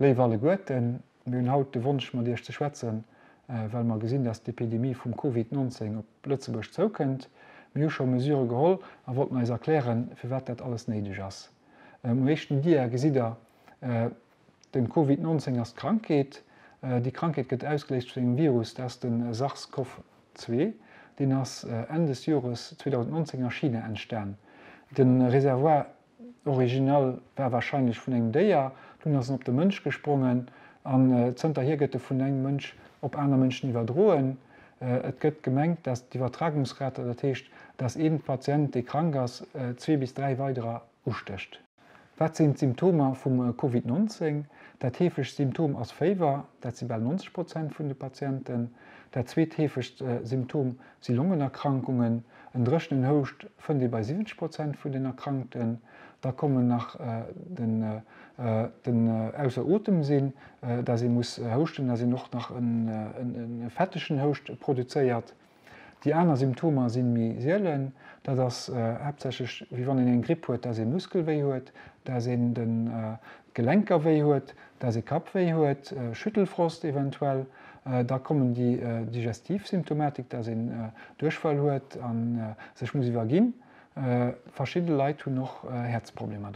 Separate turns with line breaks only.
Leiif alle Goeten hunn haut de Wunsch mat Dir ze schwätzen, weil man gesinn, dats d'Epidemie vum COVID-19 op Lützeburg zoukënnt, mir schon Mesure geholl, a wollten eis erklären, fir wat dat alles neideg ass. Mechten Dir gesider den COVID-19 as Krankheet. Die Krankheit gëtt ausgelegt vu dem Virus, dats den SARS-CoV-2, den ass Ende des Jahres 2019 erschiene entstern. Den Reservoir original war wahrscheinlich vun engem Déier, dun ass op de Mënsch gesprungen, an Zter hier gëtt vun engem Mënsch op aner Mënschen iwwerdroen. Et gëtt gemengt, dats die Übertragungsrate dat heecht, dats een Patient déi krank ass 2 bis 3 weiterer ustöcht. Wat sind Symptome vum COVID-19? Dat hefegst Symptom ass Fever, dat sie bei 90% vun de Patienten. Der zweethefegst Symptom si Lungenerkrankungen, en drëchten Hocht vun de bei 70% vun den Erkrankten. Da kommen nach den ausser Otemsinn, da sie muss hochten, da sie noch nach en fettischen Hocht produzéiert. Die anderen Symptome sind mi seelen, da das hauptsächlich wie wann in den Gripp huet, da se Muskelweh huet, da se den Gelenkerweh huet, da se Kapweh huet, Schüttelfrost eventuell. Da kommen die Digestivsymptomatik, da se Durchfall huet, an sech muss iwwer ginn. Verschiedene Leute hun noch Herzprobleme.